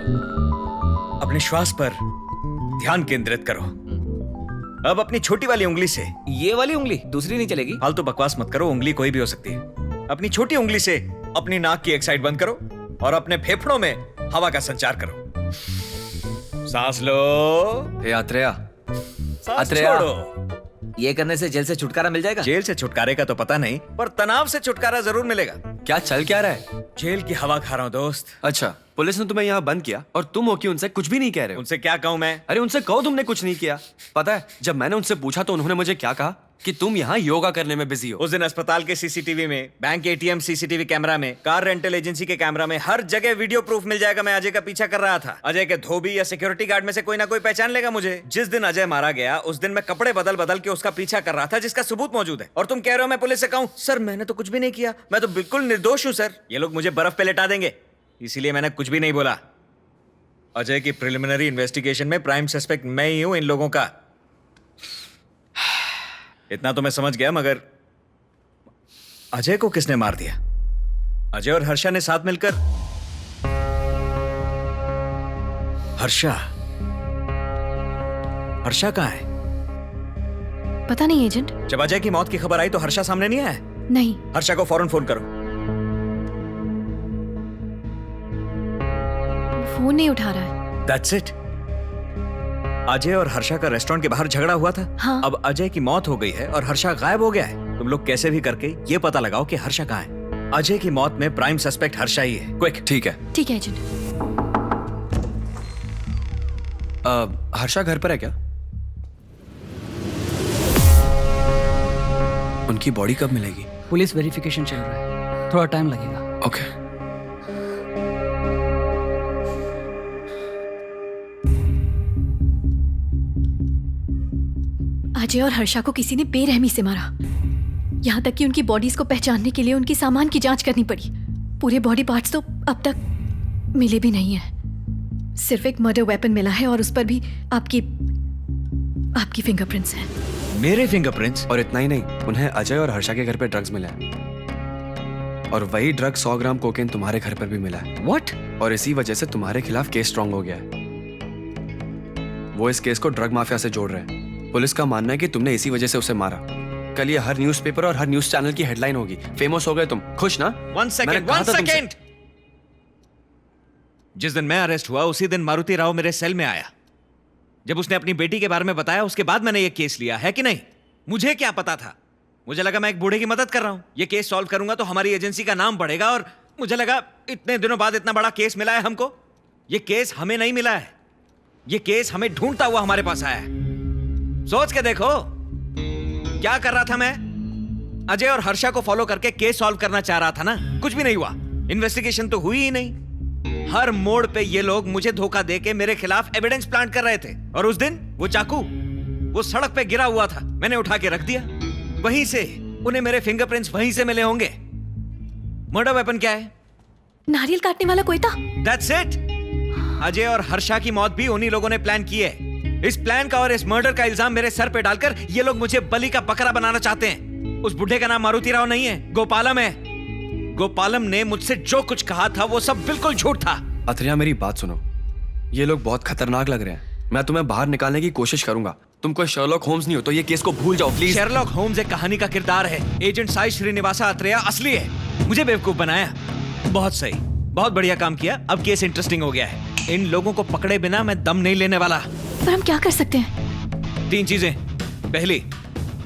अपने श्वास पर ध्यान केंद्रित करो। अब अपनी छोटी वाली उंगली से, ये वाली उंगली, दूसरी नहीं चलेगी? फालतू बकवास मत करो, उंगली कोई भी हो सकती है। अपनी छोटी उंगली से अपनी नाक की एक साइड बंद करो और अपने फेफड़ों में हवा का संचार करो। सांस लो, अत्रेया, सांस अत्रेया। छोड़ो। ये करने से जेल से छुटकारा मिल जाएगा? जेल से छुटकारे का तो पता नहीं, पर तनाव से छुटकारा जरूर मिलेगा। क्या चल क्या रहा है? जेल की हवा खा रहा हूँ दोस्त। अच्छा, पुलिस ने तुम्हें यहाँ बंद किया और तुम हो कि उनसे कुछ भी नहीं कह रहे हो? उनसे क्या कहूँ मैं? अरे उनसे कहो तुमने कुछ नहीं किया। पता है जब मैंने उनसे पूछा तो उन्होंने मुझे क्या कहा कि तुम यहाँ योगा करने में बिजी हो। उस दिन अस्पताल के सीसीटीवी में, बैंक एटीएम सीसीटीवी कैमरा में, कार रेंटल एजेंसी के कैमरा में, हर जगह वीडियो प्रूफ मिल जाएगा। मैं अजय का पीछा कर रहा था। अजय के धोबी या सिक्योरिटी गार्ड में से कोई ना कोई पहचान लेगा मुझे। जिस दिन अजय मारा गया उस दिन मैं कपड़े बदल बदल के उसका पीछा कर रहा था, जिसका सबूत मौजूद है। और तुम कह रहे हो मैं पुलिस से कहूँ? सर मैंने तो कुछ भी नहीं किया, मैं तो बिल्कुल निर्दोष हूँ सर। ये लोग मुझे बर्फ पे लेटा देंगे, इसीलिए मैंने कुछ भी नहीं बोला। अजय की प्रिलिमिनरी इन्वेस्टिगेशन में प्राइम सस्पेक्ट मैं ही हूं इन लोगों का। इतना तो मैं समझ गया, मगर अजय को किसने मार दिया? अजय और हर्षा ने साथ मिलकर। हर्षा कहां है? पता नहीं एजेंट। जब अजय की मौत की खबर आई तो हर्षा सामने नहीं आया? नहीं। हर्षा को फौरन फोन करो। फोन नहीं उठा रहा है। That's it. अजय और हर्षा का रेस्टोरेंट के बाहर झगड़ा हुआ था। हाँ। अब अजय की मौत हो गई है और हर्षा गायब हो गया है। तुम लोग कैसे भी करके ये पता लगाओ कि हर्षा कहाँ है। अजय की मौत में प्राइम सस्पेक्ट हर्षा ही है। क्विक। ठीक है। ठीक है एजेंट। हर्षा घर पर है क्या? उनकी बॉडी कब मिलेगी? पुलिस वेरिफिकेशन चल रहा है, थोड़ा टाइम लगेगा। ओके। अजय और हर्षा को किसी ने बेरहमी से मारा, यहाँ तक कि उनकी बॉडीज को पहचानने के लिए उनकी सामान की जांच करनी पड़ी। पूरे बॉडी पार्ट्स तो अब तक मिले भी नहीं है। सिर्फ एक मर्डर वेपन मिला है और उस पर भी आपकी फिंगरप्रिंट्स हैं। मेरे फिंगरप्रिंट्स? और इतना ही नहीं, उन्हें अजय और हर्षा के घर पे ड्रग्स मिला है और वही ड्रग 100 ग्राम कोकेन तुम्हारे घर पर भी मिला है। व्हाट? और इसी वजह से तुम्हारे खिलाफ केस स्ट्रांग हो गया है। वो इस केस को ड्रग माफिया से जोड़ रहे हैं। पुलिस का मानना है कि तुमने इसी वजह से उसे मारा। कल ये हर न्यूज़पेपर और हर न्यूज़ चैनल की हेडलाइन होगी। फेमस हो गए तुम। खुश ना? One second. जिस दिन मैं अरेस्ट हुआ उसी दिन मारुति राव मेरे सेल में आया। जब उसने अपनी बेटी के बारे में बताया उसके बाद मैंने ये केस लिया है कि नहीं? मुझे क्या पता था? मुझे लगा मैं एक बूढ़े की मदद कर रहा हूं। ये केस सॉल्व करूंगा तो हमारी एजेंसी का नाम बढ़ेगा और मुझे लगा इतने दिनों बाद इतना बड़ा केस मिला है हमको। ये केस हमें नहीं मिला है, ये केस हमें ढूंढता हुआ हमारे पास आया है। सोच के देखो क्या कर रहा था मैं। अजय और हर्षा को फॉलो करके केस सॉल्व करना चाह रहा था ना। कुछ भी नहीं हुआ, इन्वेस्टिगेशन तो हुई ही नहीं। हर मोड़ पे ये लोग मुझे धोखा देके मेरे खिलाफ एविडेंस प्लांट कर रहे थे। और उस दिन वो चाकू वो सड़क पे गिरा हुआ था, मैंने उठा के रख दिया। वहीं से उन्हें मेरे फिंगरप्रिंट्स वहीं से मिले होंगे। मर्डर वेपन क्या है? नारियल काटने वाला कोई था। That's it. अजय और हर्षा की मौत भी उन्हीं लोगों ने प्लान की है। इस प्लान का और इस मर्डर का इल्जाम मेरे सर पे डालकर ये लोग मुझे बलि का बकरा बनाना चाहते हैं। उस बुढ़े का नाम मारुति राव नहीं है, गोपालम है। गोपालम ने मुझसे जो कुछ कहा था वो सब बिल्कुल झूठ था। अत्रेया मेरी बात सुनो, ये लोग बहुत खतरनाक लग रहे हैं। मैं तुम्हें बाहर निकालने की कोशिश करूंगा। तुम कोई शर्लॉक होम्स नहीं हो तो ये केस को भूल जाओ प्लीज। शर्लॉक होम्स एक कहानी का किरदार है। एजेंट साई श्रीनिवासा अत्रेया असली है। मुझे बेवकूफ बनाया। बहुत सही, बहुत बढ़िया काम किया। अब केस इंटरेस्टिंग हो गया है। इन लोगों को पकड़े बिना मैं दम नहीं लेने वाला। पर हम क्या कर सकते हैं? 3 चीजें। पहली,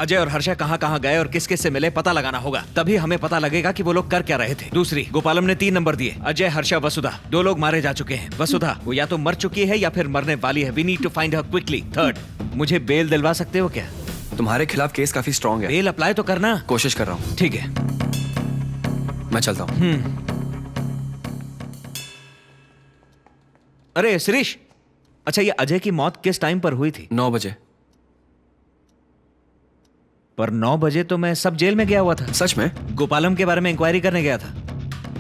अजय और हर्षा कहां कहां गए और किस किस से मिले पता लगाना होगा, तभी हमें पता लगेगा कि वो लोग कर क्या रहे थे। दूसरी, गोपालम ने 3 नंबर दिए। अजय, हर्षा, वसुधा, 2 लोग मारे जा चुके हैं। वसुधा वो या तो मर चुकी है या फिर मरने वाली है। We need to find her quickly. Third, मुझे बेल दिलवा सकते हो क्या? तुम्हारे खिलाफ केस काफी स्ट्रांग है। बेल अप्लाई तो करना। कोशिश कर रहा हूँ। ठीक है, मैं चलता हूँ। अरे शिरीष, अच्छा ये अजय की मौत किस टाइम पर हुई थी? 9 बजे। पर 9 बजे तो मैं सब जेल में गया हुआ था। सच में? गोपालम के बारे में इंक्वायरी करने गया था।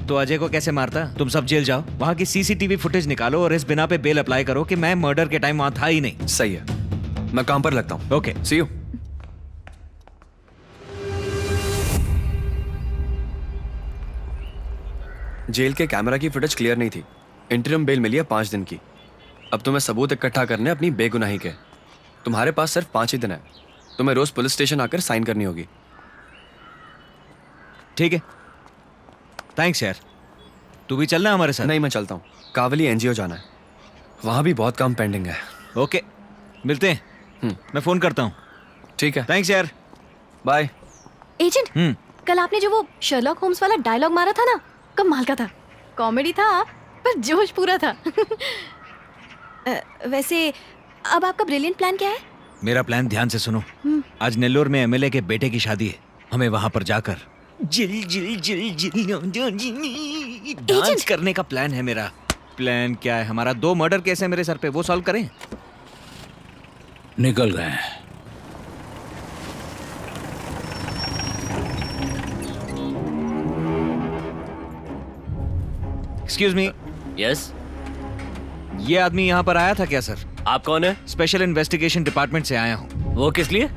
तो अजय को कैसे मारता? तुम सब जेल जाओ, वहां की सीसीटीवी फुटेज निकालो और इस बिना पे बेल अप्लाई करो कि मैं मर्डर के टाइम वहां था ही नहीं। सही है, मैं काम पर लगता हूँ। Okay, see you. जेल के कैमरा की फुटेज क्लियर नहीं थी, इंटरिम बेल मिली है 5 दिन की। अब तुम्हें सबूत इकट्ठा करने अपनी बेगुनाही के। तुम्हारे पास सिर्फ 5 ही दिन है। तुम्हें रोज पुलिस स्टेशन आकर साइन करनी होगी। ठीक है, थैंक्स यार। तू भी चलना हमारे साथ? नहीं, मैं चलता हूँ। कावली एनजीओ जाना है, वहाँ भी बहुत काम पेंडिंग है। ओके, मिलते हैं। मैं फोन करता हूँ। ठीक है, थैंक्स यार, बाय। एजेंट, कल आपने जो वो शर्लॉक होम्स वाला डायलॉग मारा था ना, कमाल का था। कॉमेडी था पर जोश पूरा था। वैसे अब आपका ब्रिलियंट प्लान क्या है? मेरा प्लान ध्यान से सुनो। आज नेल्लोर में एमएलए के बेटे की शादी है। हमें वहां पर जाकर जिल जिल जिल जिल डांस करने का प्लान है मेरा। प्लान क्या है? हमारा 2 मर्डर केस है मेरे सर पे, वो सॉल्व करें। निकल गए हैं। एक्सक्यूज मी, यस, ये आदमी यहाँ पर आया था क्या सर? आप कौन है? स्पेशल इन्वेस्टिगेशन डिपार्टमेंट से आया हूँ। वो किस लिए?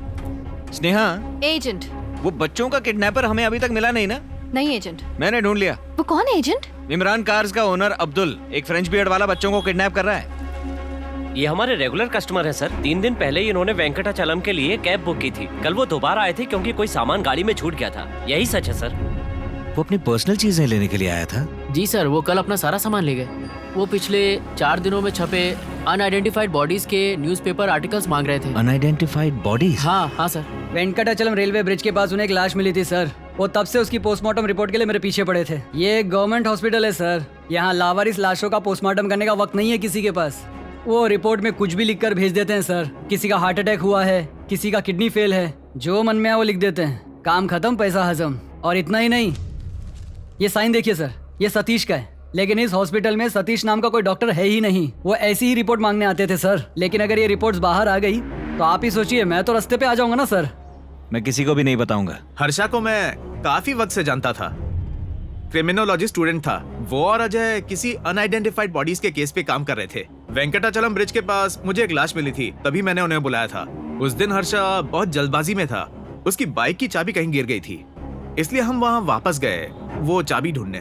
स्नेहा, एजेंट। वो बच्चों का किडनैपर हमें अभी तक मिला नहीं ना? नहीं एजेंट। मैंने ढूंढ लिया। वो कौन है एजेंट? इमरान कार्स का ओनर अब्दुल, एक फ्रेंच बियर्ड वाला बच्चों को किडनैप कर रहा है। ये हमारे रेगुलर कस्टमर है सर। 3 दिन पहले ही इन्होंने वेंकटाचलम के लिए कैब बुक की थी। कल वो दोबारा आए थे क्योंकि कोई सामान गाड़ी में छूट गया था। यही सच है सर। वो अपनी पर्सनल चीजें लेने के लिए आया था। जी सर, वो कल अपना सारा सामान ले गए। वो पिछले 4 दिनों में छपे अनआइडेंटिफाइड बॉडीज के न्यूज़पेपर आर्टिकल्स मांग रहे थे। Unidentified bodies? हाँ सर। वेंकटाचलम रेलवे ब्रिज के पास उन्हें एक लाश मिली थी सर। वो तब से उसकी पोस्टमार्टम रिपोर्ट के लिए मेरे पीछे पड़े थे। ये एक गवर्नमेंट हॉस्पिटल है सर। यहाँ लावारिस लाशों का पोस्टमार्टम करने का वक्त नहीं है किसी के पास। वो रिपोर्ट में कुछ भी लिखकर भेज देते हैं सर। किसी का हार्ट अटैक हुआ है, किसी का किडनी फेल है, जो मन में है वो लिख देते हैं। काम खत्म, पैसा हजम। और इतना ही नहीं, ये साइन देखिए सर, ये सतीश का है। लेकिन इस हॉस्पिटल में सतीश नाम का कोई डॉक्टर है ही नहीं। वो ऐसी ही रिपोर्ट मांगने आते थे सर। लेकिन अगर ये रिपोर्ट्स बाहर आ गई तो आप ही सोचिए, मैं तो रास्ते पे आ जाऊंगा ना सर। मैं किसी को भी नहीं बताऊंगा। हर्षा को मैं काफी वक्त से जानता था। क्रिमिनोलॉजी स्टूडेंट था। वो और अजय किसी अनआइडेंटिफाइड बॉडीज के केस पे काम कर रहे थे। वेंकटाचलम ब्रिज के पास मुझे एक लाश मिली थी, तभी मैंने उन्हें बुलाया था। उस दिन हर्षा बहुत जल्दबाजी में था। उसकी बाइक की चाबी कहीं गिर गई थी, इसलिए हम वहां वापस गए वो चाबी ढूंढने।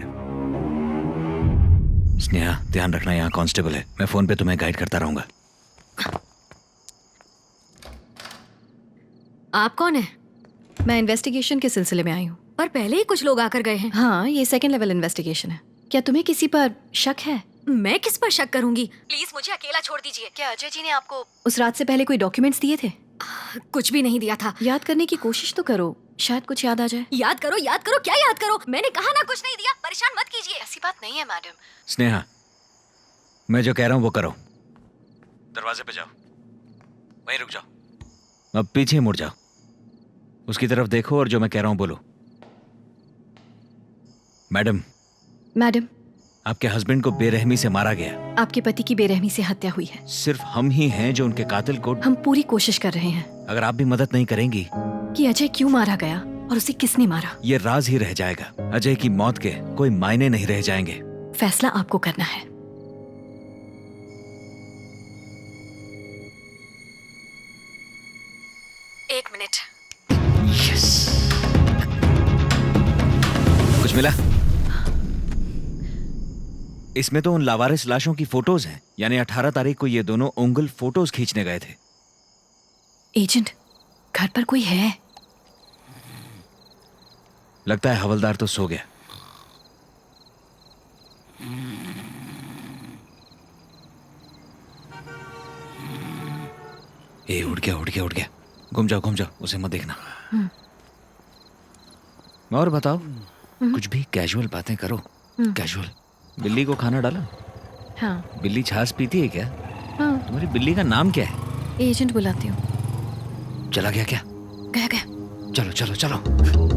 स्नेहा, ध्यान रखना, यहाँ कांस्टेबल है। मैं फोन पे तुम्हें गाइड करता रहूंगा। आप कौन है? मैं इन्वेस्टिगेशन के सिलसिले में आई हूँ। पर पहले ही कुछ लोग आकर गए हैं। हाँ, ये 2nd लेवल इन्वेस्टिगेशन है। क्या तुम्हें किसी पर शक है? मैं किस पर शक करूंगी? प्लीज मुझे अकेला छोड़ दीजिए। क्या अजय जी ने आपको उस रात से पहले कोई डॉक्यूमेंट्स दिए थे? कुछ भी नहीं दिया था। याद करने की कोशिश तो करो, शायद कुछ याद आ जाए। याद करो, याद करो, क्या याद करो? मैंने कहा ना कुछ नहीं दिया। परेशान मत कीजिए। ऐसी बात नहीं है मैडम। स्नेहा, मैं जो कह रहा हूँ वो करो। दरवाजे पे जाओ, वहीं रुक जाओ। अब पीछे मुड़ जाओ, उसकी तरफ देखो और जो मैं कह रहा हूँ बोलो। मैडम, आपके हस्बैंड को बेरहमी से मारा गया। आपके पति की बेरहमी से हत्या हुई है। सिर्फ हम ही हैं जो उनके कातिल को। हम पूरी कोशिश कर रहे हैं। अगर आप भी मदद नहीं करेंगी कि अजय क्यों मारा गया और उसे किसने मारा, ये राज ही रह जाएगा। अजय की मौत के कोई मायने नहीं रह जाएंगे। फैसला आपको करना है। एक मिनट। कुछ मिला? इसमें तो उन लावारिस लाशों की फोटोज हैं। यानी 18 तारीख को ये दोनों उंगल फोटोज खींचने गए थे। एजेंट, घर पर कोई है? लगता है हवलदार तो सो गया। ए, उठ गया उठ गया उठ गया। घूम जाओ, उसे मत देखना। और बताओ, कुछ भी कैजुअल बातें करो। कैजुअल। बिल्ली को खाना डाला? हाँ। बिल्ली छाछ पीती है क्या? हाँ। तुम्हारी बिल्ली का नाम क्या है? एजेंट बुलाती हूँ। चला गया क्या? गया। चलो चलो चलो।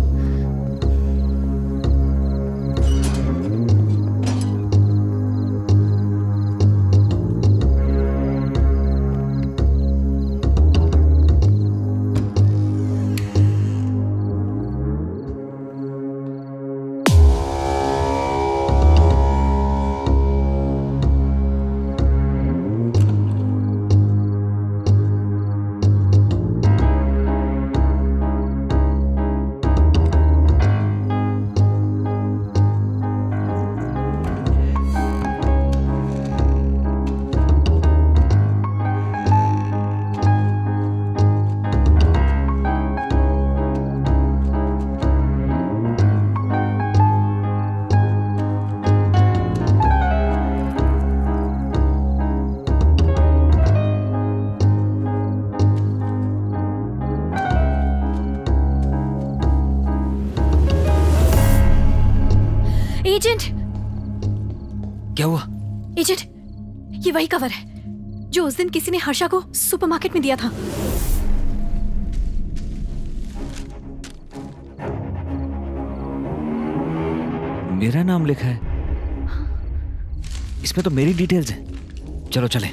एजेंट, क्या हुआ? एजेंट, ये वही कवर है जो उस दिन किसी ने हर्षा को सुपरमार्केट में दिया था। मेरा नाम लिखा है इसमें, तो मेरी डिटेल्स हैं। चलो चलें।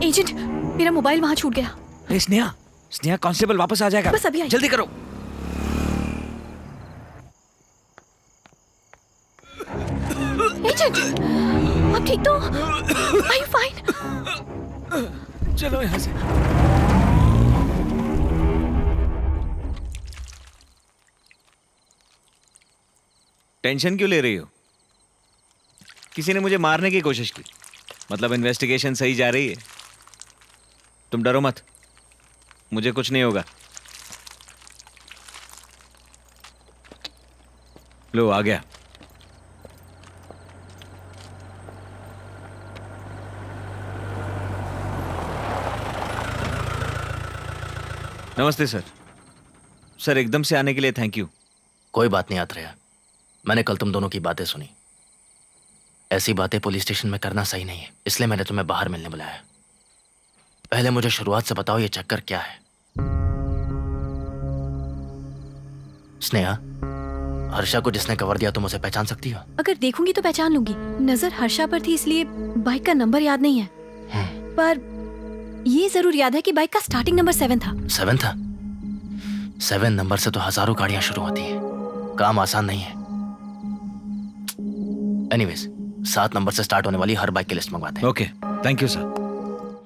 एजेंट, मेरा मोबाइल वहां छूट गया। ए, स्नेहा, स्नेहा, कांस्टेबल वापस आ जाएगा। बस अभी आई। जल्दी करो। एजेंट, आप ठीक तो? Are you fine? चलो यहाँ से। टेंशन क्यों ले रही हो? किसी ने मुझे मारने की कोशिश की, मतलब इन्वेस्टिगेशन सही जा रही है। तुम डरो मत, मुझे कुछ नहीं होगा। लो, आ गया। नमस्ते सर। सर, एकदम से आने के लिए थैंक यू। कोई बात नहीं आत्रेया, मैंने कल तुम दोनों की बातें सुनी। ऐसी बातें पुलिस स्टेशन में करना सही नहीं है, इसलिए मैंने तुम्हें बाहर मिलने बुलाया। पहले मुझे शुरुआत से बताओ, ये चक्कर क्या है? स्नेहा, हर्षा को जिसने कवर दिया तुम उसे पहचान सकती हो? अगर देखूंगी तो पहचान लूंगी। नजर हर्षा पर थी, इसलिए बाइक का नंबर याद नहीं है, पर ये जरूर याद है कि बाइक का स्टार्टिंग नंबर 7 था। 7 था? 7 नंबर से तो हजारों गाड़ियां शुरू होती हैं। काम आसान नहीं है। एनीवेज, 7 नंबर से स्टार्ट होने वाली हर बाइक की लिस्ट मंगवाते हैं। Okay, thank you sir.